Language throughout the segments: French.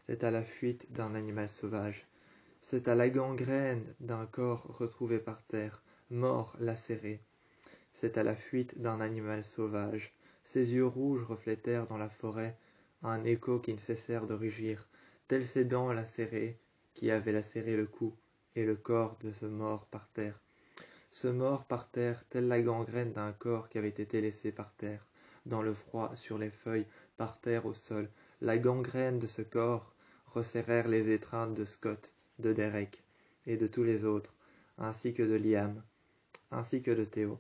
c'est à la fuite d'un animal sauvage. C'est à la gangrène d'un corps retrouvé par terre, mort, lacéré. C'est à la fuite d'un animal sauvage. Ses yeux rouges reflétèrent dans la forêt un écho qui ne cessèrent de rugir, tels ces dents lacérées qui avaient lacéré le cou et le corps de ce mort par terre. Ce mort par terre, telle la gangrène d'un corps qui avait été laissé par terre, dans le froid, sur les feuilles, par terre au sol. La gangrène de ce corps resserrèrent les étreintes de Scott, de Derek et de tous les autres, ainsi que de Liam, ainsi que de Théo,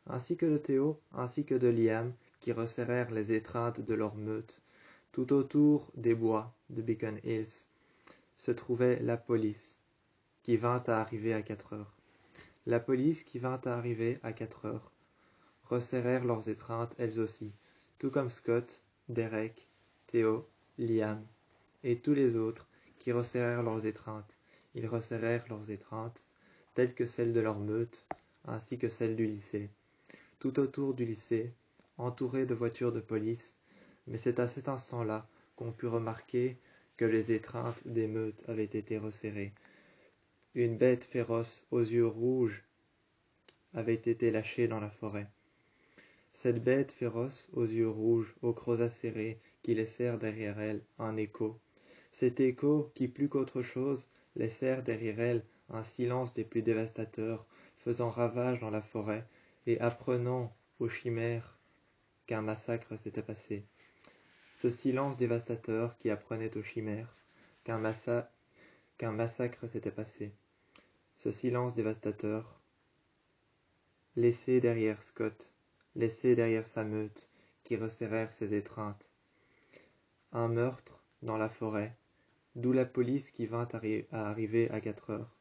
ainsi que de Liam, qui resserrèrent les étreintes de leur meute. Tout autour des bois de Beacon Hills se trouvait la police, qui vint à arriver à 4 heures. La police qui vint à arriver à 4 heures resserrèrent leurs étreintes elles aussi, tout comme Scott, Derek, Théo, Liam et tous les autres qui resserrèrent leurs étreintes. Ils resserrèrent leurs étreintes, telles que celles de leur meute, ainsi que celles du lycée. Tout autour du lycée, entouré de voitures de police, mais c'est à cet instant-là qu'on put remarquer que les étreintes des meutes avaient été resserrées. Une bête féroce aux yeux rouges avait été lâchée dans la forêt. Cette bête féroce aux yeux rouges, aux crocs acérés, qui laissèrent derrière elle un écho. Cet écho qui, plus qu'autre chose, laissèrent derrière elle un silence des plus dévastateurs, faisant ravage dans la forêt et apprenant aux chimères qu'un massacre s'était passé. Ce silence dévastateur qui apprenait aux chimères qu'un massacre s'était passé. Ce silence dévastateur, laissé derrière Scott, laissé derrière sa meute, qui resserrèrent ses étreintes. Un meurtre dans la forêt, d'où la police qui vint à arriver à 4 heures.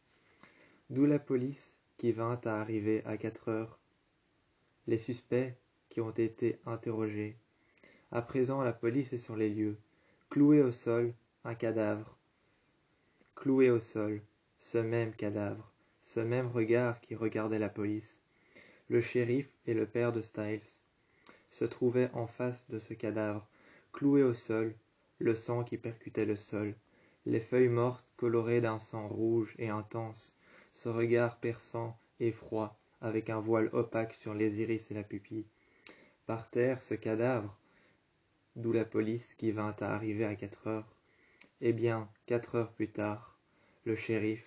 D'où la police qui vint à arriver à 4 heures. Les suspects qui ont été interrogés. À présent, la police est sur les lieux. Cloué au sol, un cadavre. Cloué au sol, ce même cadavre, ce même regard qui regardait la police. Le shérif et le père de Styles se trouvaient en face de ce cadavre, cloué au sol, le sang qui percutait le sol, les feuilles mortes colorées d'un sang rouge et intense, ce regard perçant et froid, avec un voile opaque sur les iris et la pupille. Par terre, ce cadavre, d'où la police qui vint à arriver à 4 heures. Eh bien, 4 heures plus tard, le shérif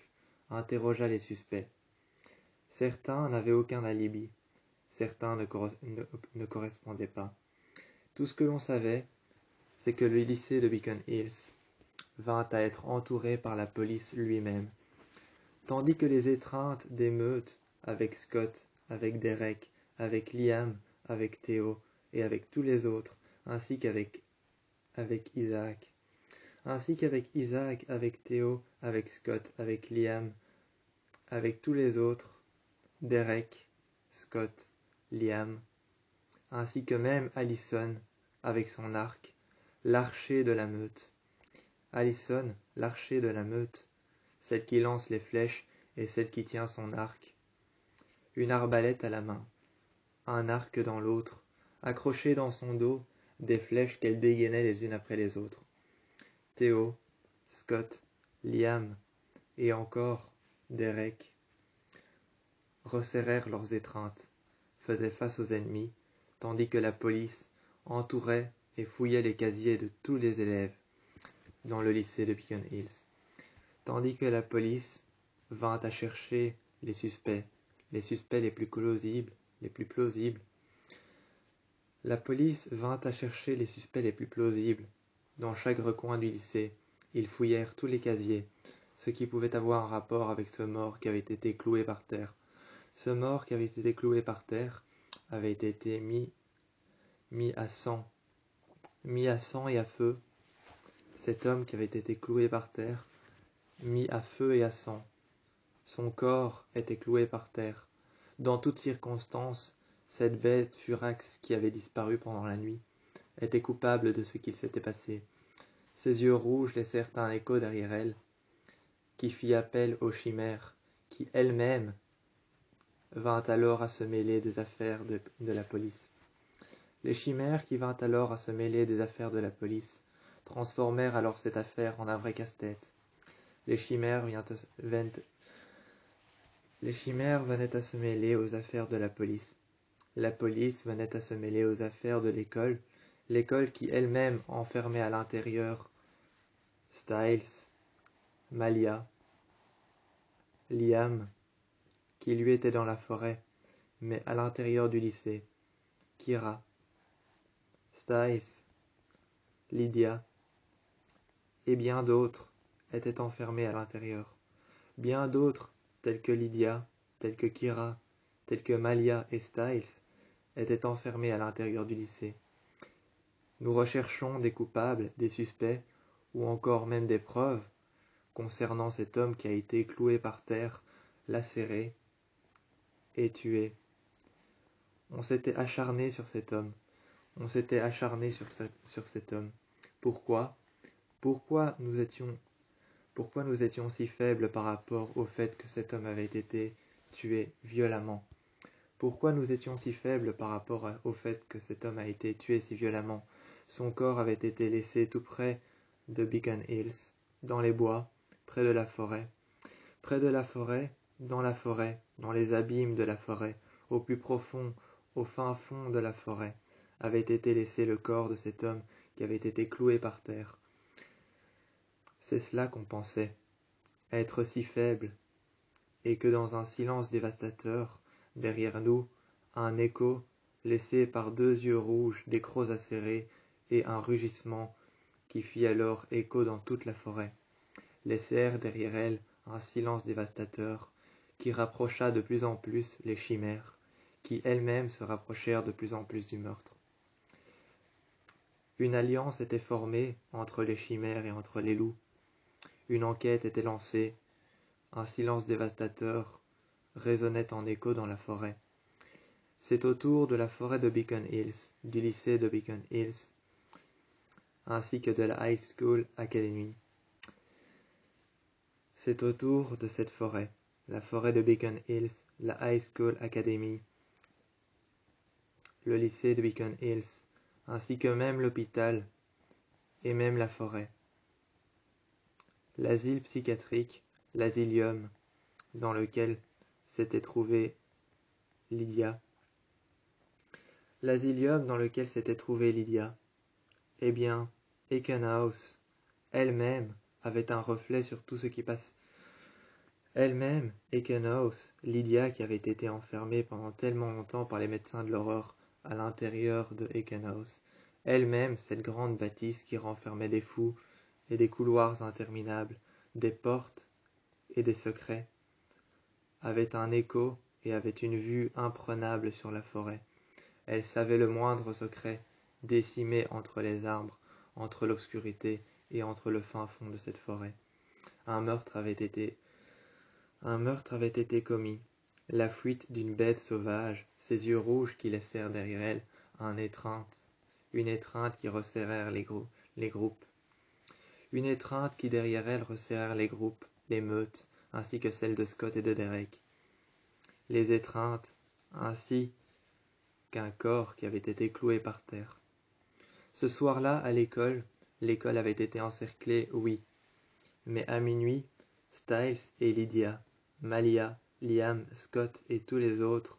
interrogea les suspects. Certains n'avaient aucun alibi, certains ne correspondaient pas. Tout ce que l'on savait, c'est que le lycée de Beacon Hills vint à être entouré par la police lui-même, tandis que les étreintes des meutes avec Scott, avec Derek, avec Liam, avec Théo et avec tous les autres, ainsi qu'avec Isaac, avec Théo, avec Scott, avec Liam, avec tous les autres, Derek, Scott, Liam, ainsi que même Allison, avec son arc, l'archer de la meute. Allison, l'archer de la meute, celle qui lance les flèches et celle qui tient son arc. Une arbalète à la main, un arc dans l'autre, accroché dans son dos, des flèches qu'elle dégainait les unes après les autres. Théo, Scott, Liam et encore Derek resserrèrent leurs étreintes, faisaient face aux ennemis, tandis que la police entourait et fouillait les casiers de tous les élèves dans le lycée de Beacon Hills, tandis que la police vint à chercher les suspects les plus plausibles. La police vint à chercher les suspects les plus plausibles. Dans chaque recoin du lycée, ils fouillèrent tous les casiers, ce qui pouvait avoir un rapport avec ce mort qui avait été cloué par terre. Ce mort qui avait été cloué par terre avait été mis à sang et à feu. Cet homme qui avait été cloué par terre, mis à feu et à sang. Son corps était cloué par terre. Dans toutes circonstances, cette bête furax qui avait disparu pendant la nuit était coupable de ce qu'il s'était passé. Ses yeux rouges laissèrent un écho derrière elle, qui fit appel aux chimères, qui elle-même vint alors à se mêler des affaires de la police. Les chimères qui vinrent alors à se mêler des affaires de la police, transformèrent alors cette affaire en un vrai casse-tête. Les chimères venaient à se mêler aux affaires de la police. La police venait à se mêler aux affaires de l'école qui elle-même enfermait à l'intérieur Styles, Malia, Liam, qui lui était dans la forêt, mais à l'intérieur du lycée, Kira, Styles, Lydia, et bien d'autres étaient enfermés à l'intérieur. Bien d'autres, tels que Lydia, tels que Kira, tels que Malia et Styles, étaient enfermés à l'intérieur du lycée. Nous recherchons des coupables, des suspects, ou encore même des preuves concernant cet homme qui a été cloué par terre, lacéré et tué. On s'était acharné sur cet homme. On s'était acharné sur cet homme. Pourquoi? Pourquoi nous étions si faibles par rapport au fait que cet homme avait été tué violemment? Pourquoi nous étions si faibles par rapport au fait que cet homme a été tué si violemment? Son corps avait été laissé tout près de Beacon Hills, dans les bois, près de la forêt. Près de la forêt, dans les abîmes de la forêt, au plus profond, au fin fond de la forêt, avait été laissé le corps de cet homme qui avait été cloué par terre. C'est cela qu'on pensait, être si faible, et que dans un silence dévastateur, derrière nous, un écho, laissé par 2 yeux rouges, des crocs acérés, et un rugissement qui fit alors écho dans toute la forêt, laissèrent derrière elle un silence dévastateur, qui rapprocha de plus en plus les chimères, qui elles-mêmes se rapprochèrent de plus en plus du meurtre. Une alliance était formée entre les chimères et entre les loups. Une enquête était lancée, un silence dévastateur résonnait en écho dans la forêt. C'est autour de la forêt de Beacon Hills, du lycée de Beacon Hills, ainsi que de la High School Academy. C'est autour de cette forêt, la forêt de Beacon Hills, la High School Academy, le lycée de Beacon Hills, ainsi que même l'hôpital et même la forêt. L'asile psychiatrique, l'asilium, dans lequel s'était trouvée Lydia. L'asilium dans lequel s'était trouvée Lydia. Eh bien, Ekenhouse, elle-même, avait un reflet sur tout ce qui passe. Elle-même, Ekenhouse, Lydia qui avait été enfermée pendant tellement longtemps par les médecins de l'horreur à l'intérieur de Ekenhouse, elle-même, cette grande bâtisse qui renfermait des fous et des couloirs interminables, des portes et des secrets, avait un écho et avait une vue imprenable sur la forêt. Elle savait le moindre secret, décimé entre les arbres, entre l'obscurité et entre le fin fond de cette forêt. Un meurtre avait été commis. La fuite d'une bête sauvage, ses yeux rouges qui laissèrent derrière elle une étreinte qui resserrèrent les groupes. Une étreinte qui derrière elle resserrèrent les groupes, les meutes, ainsi que celles de Scott et de Derek. Les étreintes, ainsi qu'un corps qui avait été cloué par terre. Ce soir-là, à l'école avait été encerclée, oui, mais à minuit, Styles et Lydia, Malia, Liam, Scott et tous les autres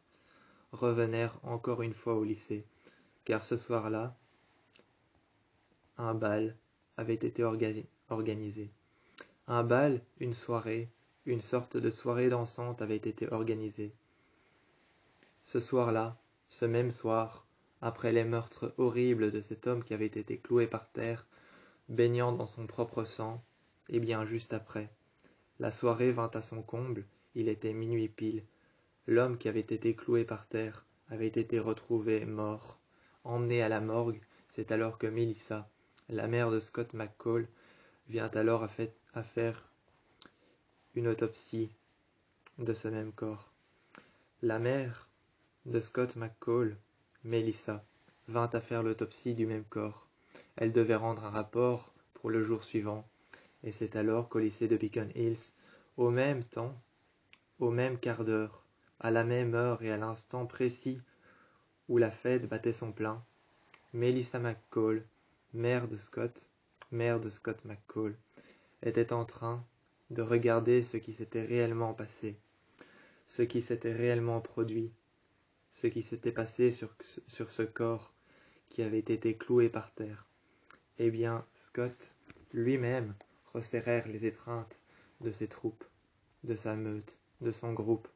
revenèrent encore une fois au lycée, car ce soir-là, un bal avait été organisé. Un bal, une soirée, une sorte de soirée dansante avait été organisée. Ce soir-là, ce même soir, après les meurtres horribles de cet homme qui avait été cloué par terre, baignant dans son propre sang, et bien juste après, la soirée vint à son comble, il était minuit pile. L'homme qui avait été cloué par terre avait été retrouvé mort. Emmené à la morgue, c'est alors que Melissa, la mère de Scott McCall, vient alors à faire une autopsie de ce même corps. La mère de Scott McCall, Melissa, vint à faire l'autopsie du même corps. Elle devait rendre un rapport pour le jour suivant, et c'est alors qu'au lycée de Beacon Hills, au même temps, au même quart d'heure, à la même heure et à l'instant précis où la fête battait son plein, Melissa McCall, mère de Scott, mère de Scott McCall, était en train de regarder ce qui s'était réellement passé, ce qui s'était réellement produit, ce qui s'était passé sur ce corps qui avait été cloué par terre. Eh bien, Scott lui-même resserrèrent les étreintes de ses troupes, de sa meute, de son groupe.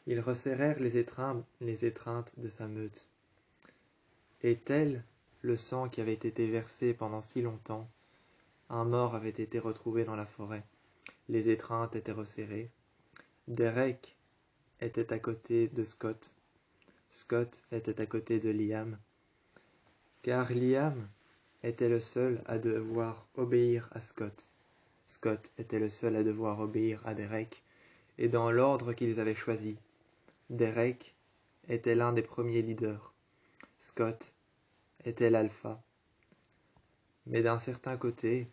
Ils resserrèrent les étreintes de sa meute. Et tel le sang qui avait été versé pendant si longtemps, un mort avait été retrouvé dans la forêt. Les étreintes étaient resserrées. Derek était à côté de Scott. Scott était à côté de Liam. Car Liam était le seul à devoir obéir à Scott. Scott était le seul à devoir obéir à Derek, et dans l'ordre qu'ils avaient choisi. Derek était l'un des premiers leaders. Scott était l'alpha. Mais d'un certain côté,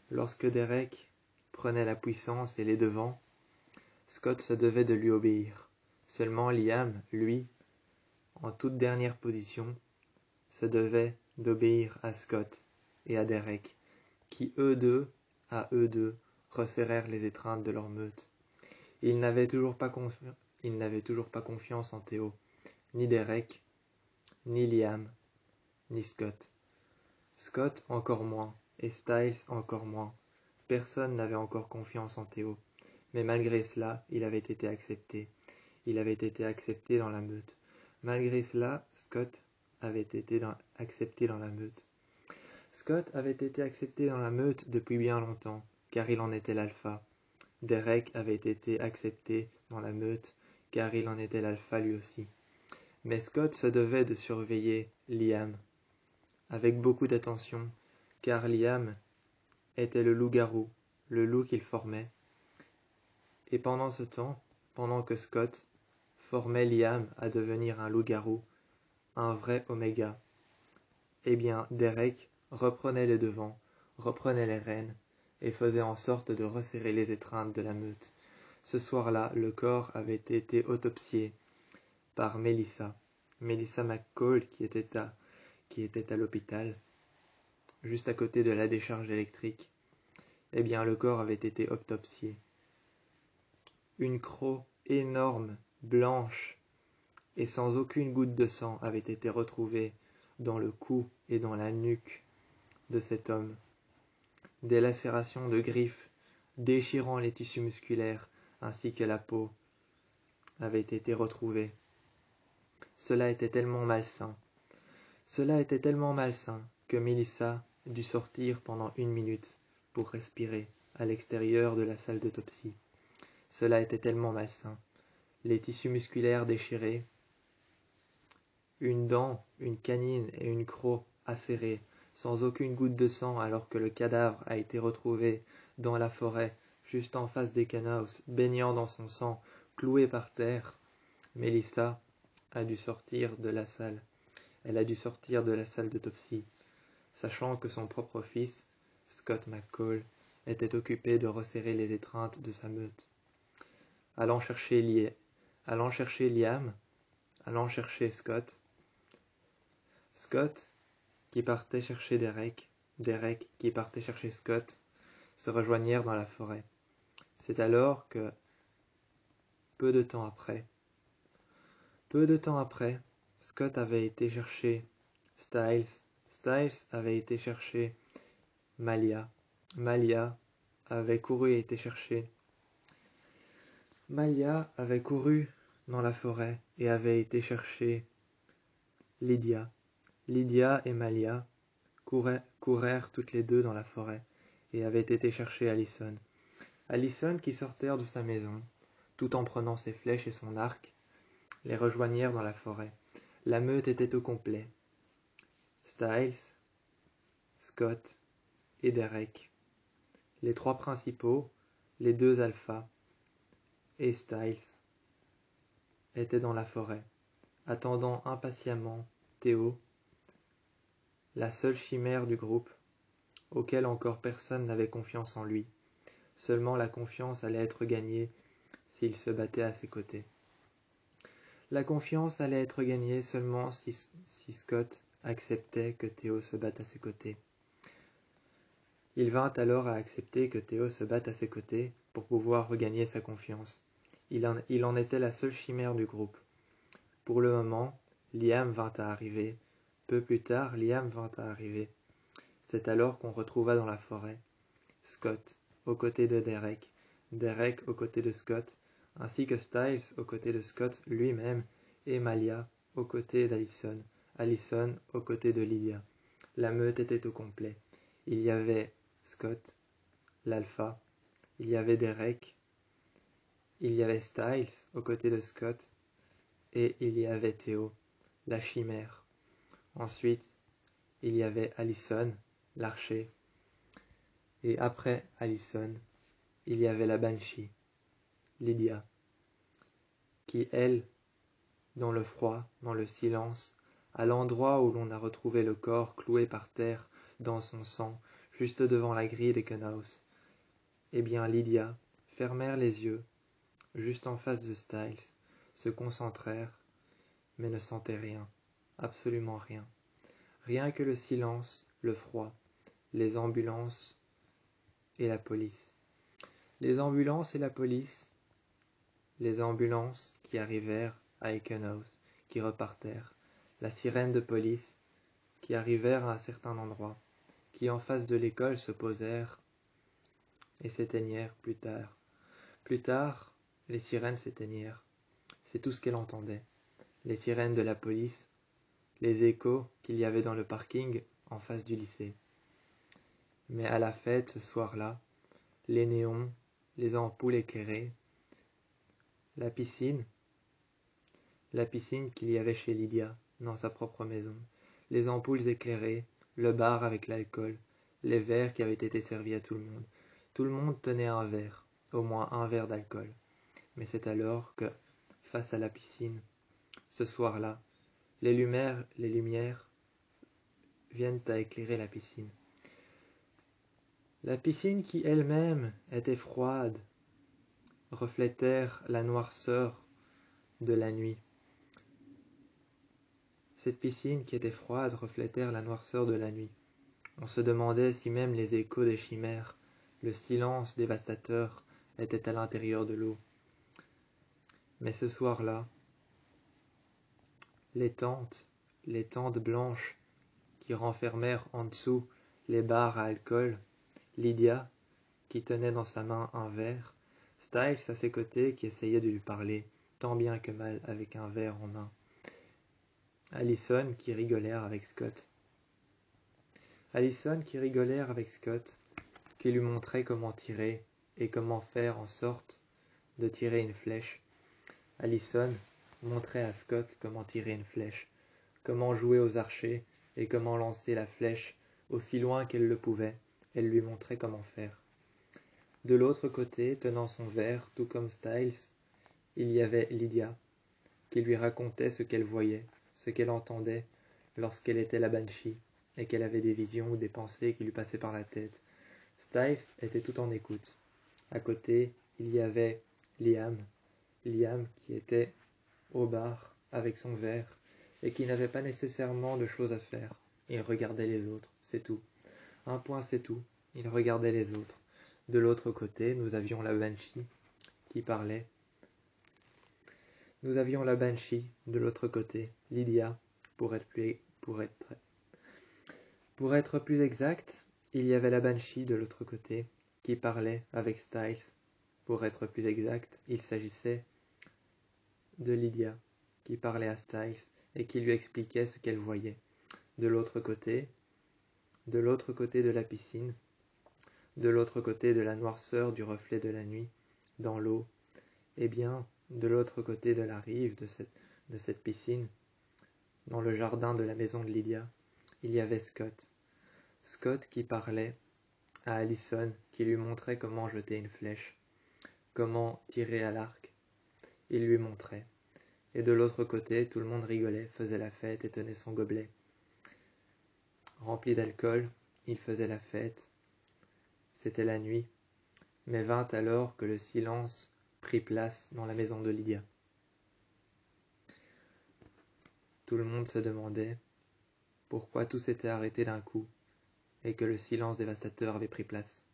lorsque Derek prenait la puissance et les devants, Scott se devait de lui obéir. Seulement Liam, lui, en toute dernière position, se devait d'obéir à Scott et à Derek, qui à eux deux, resserrèrent les étreintes de leur meute. Ils n'avaient toujours pas confiance en Théo, ni Derek, ni Liam, ni Scott. Scott encore moins, et Styles encore moins. Personne n'avait encore confiance en Théo. Mais malgré cela, il avait été accepté. Il avait été accepté dans la meute. Malgré cela, Scott avait été accepté dans la meute. Scott avait été accepté dans la meute depuis bien longtemps, car il en était l'alpha. Derek avait été accepté dans la meute, car il en était l'alpha lui aussi. Mais Scott se devait de surveiller Liam, avec beaucoup d'attention, car Liam était le loup-garou, le loup qu'il formait. Et pendant ce temps, pendant que Scott formait Liam à devenir un loup-garou, un vrai Oméga, eh bien Derek reprenait les devants, reprenait les rênes, et faisait en sorte de resserrer les étreintes de la meute. Ce soir-là, le corps avait été autopsié par Melissa McCall, qui était à l'hôpital, juste à côté de la décharge électrique. Eh bien, le corps avait été autopsié. Une croc énorme, blanche, et sans aucune goutte de sang avait été retrouvée dans le cou et dans la nuque de cet homme. Des lacérations de griffes déchirant les tissus musculaires ainsi que la peau avaient été retrouvées. Cela était tellement malsain que Melissa dut sortir pendant 1 minute pour respirer à l'extérieur de la salle d'autopsie. Cela était tellement malsain. Les tissus musculaires déchirés, une dent, une canine et une croc acérées, sans aucune goutte de sang alors que le cadavre a été retrouvé dans la forêt, juste en face des Canaus, baignant dans son sang, cloué par terre. Melissa a dû sortir de la salle. Elle a dû sortir de la salle d'autopsie, sachant que son propre fils, Scott McCall, était occupé de resserrer les étreintes de sa meute. Allant chercher Liam, allant chercher Scott qui partait chercher Derek qui partait chercher Scott, se rejoignirent dans la forêt. C'est alors que, peu de temps après, Scott avait été chercher Styles, Styles avait été chercher Malia, Malia avait couru et été chercher. Malia avait couru dans la forêt et avait été chercher Lydia. Lydia et Malia courèrent toutes les deux dans la forêt et avaient été chercher Allison. Allison, qui sortait de sa maison, tout en prenant ses flèches et son arc, les rejoignirent dans la forêt. La meute était au complet. Styles, Scott et Derek, les 3 principaux, les 2 alphas et Styles, étaient dans la forêt, attendant impatiemment Théo, la seule chimère du groupe, auquel encore personne n'avait confiance en lui. Seulement la confiance allait être gagnée s'il se battait à ses côtés. La confiance allait être gagnée seulement si Scott acceptait que Théo se batte à ses côtés. Il vint alors à accepter que Théo se batte à ses côtés pour pouvoir regagner sa confiance. Il en était la seule chimère du groupe. Pour le moment, Liam vint à arriver. Peu plus tard, Liam vint à arriver. C'est alors qu'on retrouva dans la forêt Scott, aux côtés de Derek, Derek aux côtés de Scott, ainsi que Styles aux côtés de Scott lui-même, et Malia aux côtés d'Allison, Allison aux côtés de Lydia. La meute était au complet. Il y avait Scott, l'alpha, il y avait Derek, il y avait Styles aux côtés de Scott, et il y avait Théo, la chimère. Ensuite, il y avait Allison, l'archer, et après Allison, il y avait la Banshee, Lydia, qui, elle, dans le froid, dans le silence, à l'endroit où l'on a retrouvé le corps cloué par terre dans son sang, juste devant la grille des Kenhouse, eh bien Lydia fermèrent les yeux, juste en face de Styles, se concentrèrent, mais ne sentaient rien, absolument rien. Rien que le silence, le froid, les ambulances et la police. Les ambulances et la police, les ambulances qui arrivèrent à Ekenhouse, qui repartèrent, la sirène de police, qui arrivèrent à un certain endroit, qui en face de l'école se posèrent et s'éteignèrent plus tard. Plus tard, les sirènes s'éteignèrent. C'est tout ce qu'elle entendait. Les sirènes de la police, les échos qu'il y avait dans le parking en face du lycée. Mais à la fête ce soir-là, les néons, les ampoules éclairées, la piscine qu'il y avait chez Lydia, dans sa propre maison, les ampoules éclairées, le bar avec l'alcool, les verres qui avaient été servis à tout le monde. Tout le monde tenait un verre, au moins un verre d'alcool. Mais c'est alors que, face à la piscine, ce soir-là, les lumières viennent à éclairer la piscine. La piscine qui elle-même était froide, reflètèrent la noirceur de la nuit. Cette piscine qui était froide reflètèrent la noirceur de la nuit. On se demandait si même les échos des chimères, le silence dévastateur, étaient à l'intérieur de l'eau. Mais ce soir-là, les tentes blanches qui renfermèrent en dessous les barres à alcool, Lydia, qui tenait dans sa main un verre, Styles à ses côtés qui essayait de lui parler, tant bien que mal avec un verre en main, Allison qui rigolèrent avec Scott. Allison qui rigolèrent avec Scott, qui lui montrait comment tirer et comment faire en sorte de tirer une flèche. Allison montrait à Scott comment tirer une flèche, comment jouer aux archers et comment lancer la flèche aussi loin qu'elle le pouvait. Elle lui montrait comment faire. De l'autre côté, tenant son verre, tout comme Styles, il y avait Lydia, qui lui racontait ce qu'elle voyait, ce qu'elle entendait lorsqu'elle était la Banshee, et qu'elle avait des visions ou des pensées qui lui passaient par la tête. Styles était tout en écoute. À côté, il y avait Liam qui était au bar avec son verre, et qui n'avait pas nécessairement de choses à faire. Il regardait les autres, c'est tout. Un point, c'est tout. Il regardait les autres. De l'autre côté, nous avions la Banshee qui parlait. Nous avions la Banshee de l'autre côté, Lydia, pour être plus exact, il y avait la Banshee de l'autre côté qui parlait avec Styles. Pour être plus exact, il s'agissait de Lydia qui parlait à Styles et qui lui expliquait ce qu'elle voyait. De l'autre côté de la piscine, de l'autre côté de la noirceur du reflet de la nuit, dans l'eau, eh bien, de l'autre côté de la rive de cette piscine, dans le jardin de la maison de Lydia, il y avait Scott. Scott qui parlait à Allison, qui lui montrait comment jeter une flèche, comment tirer à l'arc. Il lui montrait. Et de l'autre côté, tout le monde rigolait, faisait la fête et tenait son gobelet. Rempli d'alcool, il faisait la fête. C'était la nuit, mais vint alors que le silence prit place dans la maison de Lydia. Tout le monde se demandait pourquoi tout s'était arrêté d'un coup, et que le silence dévastateur avait pris place.